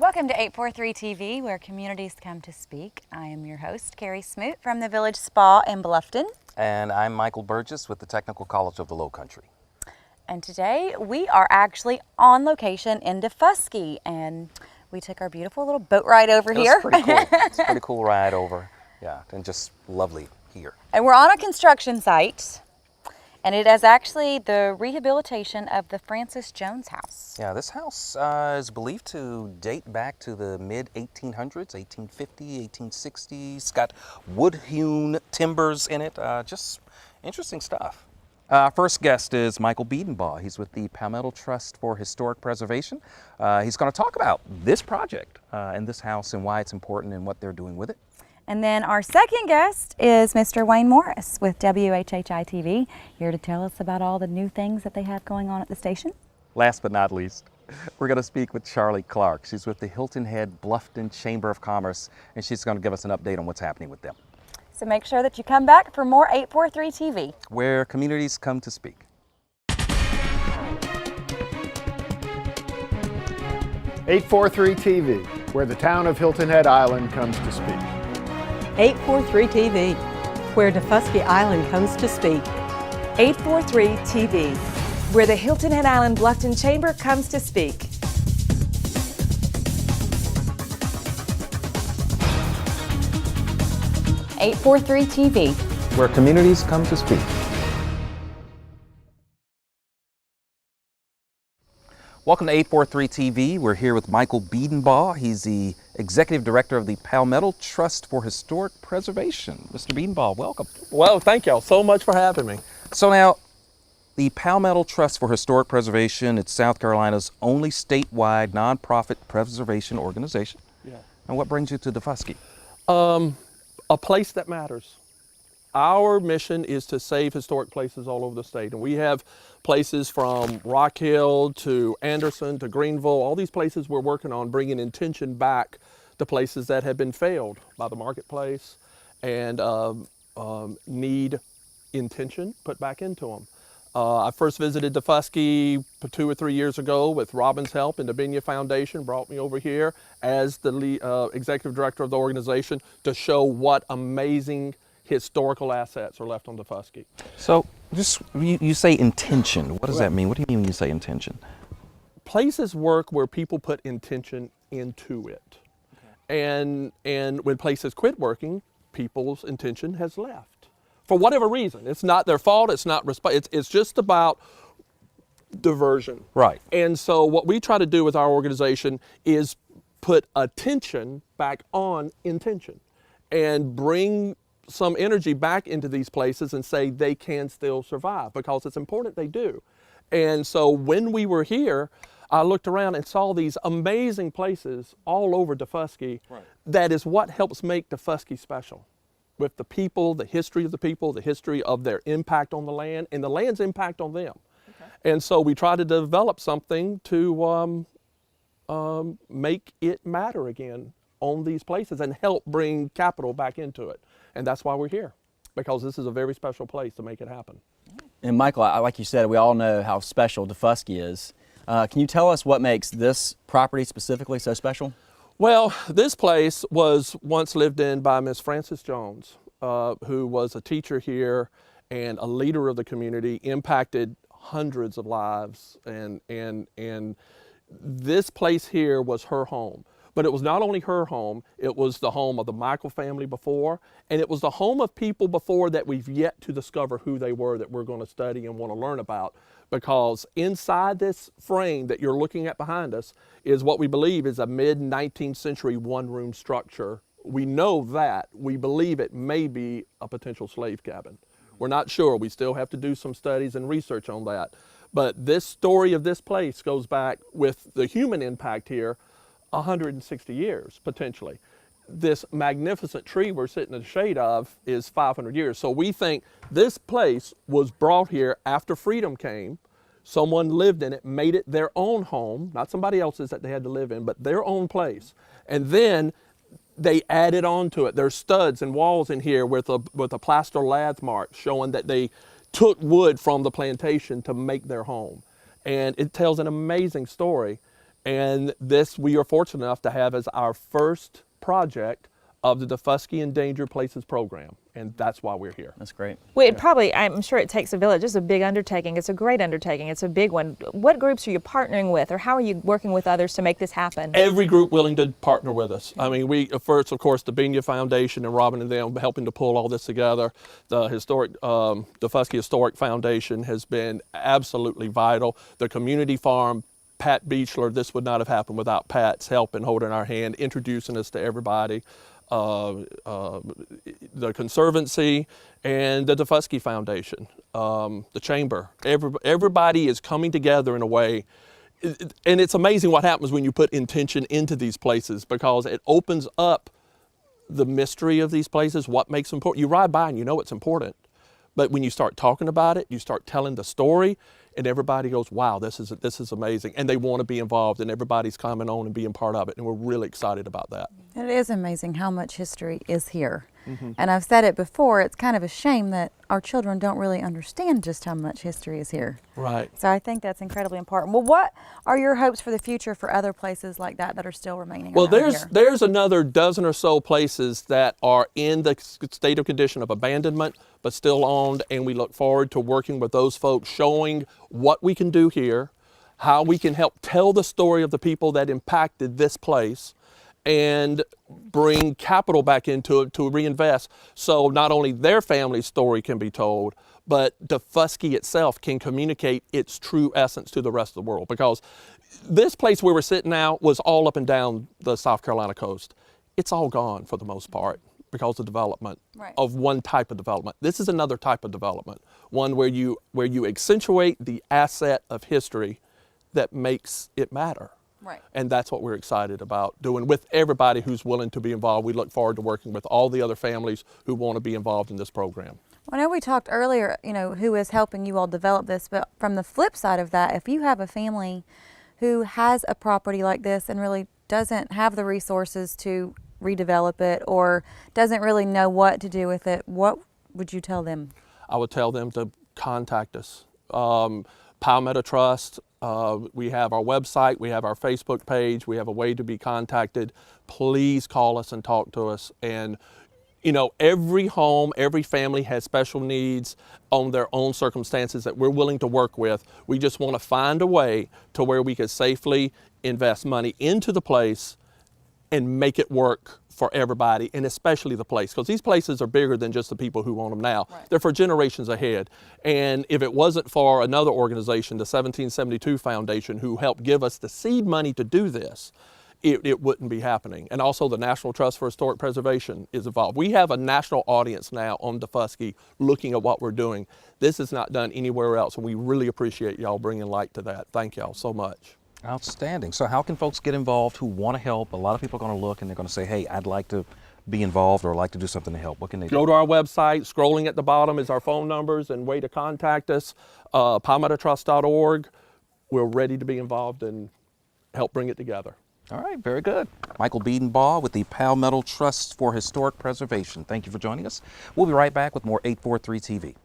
Welcome to 843 TV, where communities come to speak. I am your host, Carrie Smoot from the Village Spa in Bluffton. And I'm Michael Burgess with the Technical College of the Lowcountry. And today we are actually on location in Daufuskie, and we took our beautiful little boat ride over here. It was pretty cool. It's a pretty cool ride over, yeah, and just lovely here. And we're on a construction site, and it is actually the rehabilitation of the Francis Jones house. Yeah, this house is believed to date back to the mid-1800s, 1850, 1860s. It's got wood-hewn timbers in it, just interesting stuff. First guest is Michael Bedenbaugh. He's with the Palmetto Trust for Historic Preservation. He's going to talk about this project and this house and why it's important and what they're doing with it. And then our second guest is Mr. Wayne Morris with WHHI-TV, here to tell us about all the new things that they have going on at the station. Last but not least, we're going to speak with Charlie Clark. She's with the Hilton Bluffton Chamber of Commerce, and she's going to give us an update on what's happening with them. So make sure that you come back for more 843 TV, where communities come to speak. 843 TV, where the town of Hilton Head Island comes to speak. 843 TV, where Daufuskie Island comes to speak. 843 TV, where the Hilton Head Island-Bluffton Chamber comes to speak. 843 TV, where communities come to speak. Welcome to 843 TV. We're here with Michael Bedenbaugh. He's the Executive Director of the Palmetto Trust for Historic Preservation. Mr. Bedenbaugh, welcome. Well, thank y'all so much for having me. So now, the Palmetto Trust for Historic Preservation, it's South Carolina's only statewide nonprofit preservation organization. Yeah. And what brings you to Daufuskie? A place that matters. Our mission is to save historic places all over the state, and we have places from Rock Hill to Anderson to Greenville. All these places we're working on bringing intention back to places that have been failed by the marketplace and need intention put back into them. I first visited Daufuskie 2 or 3 years ago with Robin's help, and the Bedenbaugh Foundation brought me over here as the executive director of the organization to show what amazing historical assets are left on Daufuskie. So, just you say intention. What does that mean? What do you mean when you say intention? Places work where people put intention into it. Okay. And when places quit working, people's intention has left. For whatever reason. It's not their fault, it's not it's just about diversion. Right. And so what we try to do with our organization is put attention back on intention and bring some energy back into these places and say they can still survive, because it's important they do. And so when we were here, I looked around and saw these amazing places all over Daufuskie. Right. That is what helps make Daufuskie special. With the people, the history of their impact on the land, and the land's impact on them. Okay. And so we try to develop something to make it matter again on these places and help bring capital back into it. And that's why we're here, because this is a very special place to make it happen. And Michael, like you said, we all know how special Daufuskie is. Can you tell us what makes this property specifically so special? Well, this place was once lived in by Miss Francis Jones, who was a teacher here and a leader of the community, impacted hundreds of lives, and this place here was her home. But it was not only her home, it was the home of the Michael family before, and it was the home of people before that we've yet to discover who they were, that we're going to study and want to learn about. Because inside this frame that you're looking at behind us is what we believe is a mid-19th century one-room structure. We know that. We believe it may be a potential slave cabin. We're not sure. We still have to do some studies and research on that. But this story of this place goes back, with the human impact here, 160 years, potentially. This magnificent tree we're sitting in the shade of is 500 years. So we think this place was brought here after freedom came. Someone lived in it, made it their own home, not somebody else's that they had to live in, but their own place. And then they added on to it. There's studs and walls in here with a plaster lath mark showing that they took wood from the plantation to make their home. And it tells an amazing story. And this we are fortunate enough to have as our first project of the Daufuskie Endangered Places program, and that's why we're here. That's great. Well, it probably, I'm sure it takes a village. It's a big undertaking. It's a great undertaking. It's a big one. What groups are you partnering with, or how are you working with others to make this happen? Every group willing to partner with us. I mean, we first, of course, the Bedenbaugh Foundation and Robin and them helping to pull all this together. The Daufuskie Historic Foundation has been absolutely vital. The community farm, Pat Beechler, this would not have happened without Pat's help in holding our hand, introducing us to everybody. The Conservancy and the Daufuskie Foundation, the Chamber. Everybody is coming together in a way, and it's amazing what happens when you put intention into these places, because it opens up the mystery of these places, what makes them important. You ride by and you know it's important, but when you start talking about it, you start telling the story, and everybody goes, wow, this is amazing. And they want to be involved, and everybody's coming on and being part of it. And we're really excited about that. It is amazing how much history is here. And I've said it before, it's kind of a shame that our children don't really understand just how much history is here. Right. So I think that's incredibly important. Well, what are your hopes for the future for other places like that that are still remaining Well, around here? there's another dozen or so places that are in the state of condition of abandonment, but still owned, and we look forward to working with those folks, showing what we can do here, how we can help tell the story of the people that impacted this place, and bring capital back into it to reinvest, so not only their family's story can be told, but Daufuskie itself can communicate its true essence to the rest of the world. Because this place where we're sitting now was all up and down the South Carolina coast. It's all gone for the most part because of development, of one type of development. This is another type of development, one where you accentuate the asset of history that makes it matter. Right. And that's what we're excited about doing with everybody who's willing to be involved. We look forward to working with all the other families who want to be involved in this program. I know we talked earlier, who is helping you all develop this, but from the flip side of that, if you have a family who has a property like this and really doesn't have the resources to redevelop it or doesn't really know what to do with it, what would you tell them? I would tell them to contact us. Palmetto Trust, we have our website, we have our Facebook page, we have a way to be contacted. Please call us and talk to us. And every home, every family has special needs on their own circumstances that we're willing to work with. We just want to find a way to where we can safely invest money into the place and make it work for everybody, and especially the place, because these places are bigger than just the people who own them now. Right. They're for generations ahead. And if it wasn't for another organization, the 1772 Foundation, who helped give us the seed money to do this, it wouldn't be happening. And also the National Trust for Historic Preservation is involved. We have a national audience now on Daufuskie looking at what we're doing. This is not done anywhere else, and we really appreciate y'all bringing light to that. Thank y'all so much. Outstanding. So how can folks get involved who want to help? A lot of people are going to look and they're going to say, hey, I'd like to be involved or like to do something to help. What can they do? Go to our website. Scrolling at the bottom is our phone numbers and way to contact us. PalmettoTrust.org. We're ready to be involved and help bring it together. All right, very good. Michael Bedenbaugh with the Palmetto Trust for Historic Preservation. Thank you for joining us. We'll be right back with more 843 TV.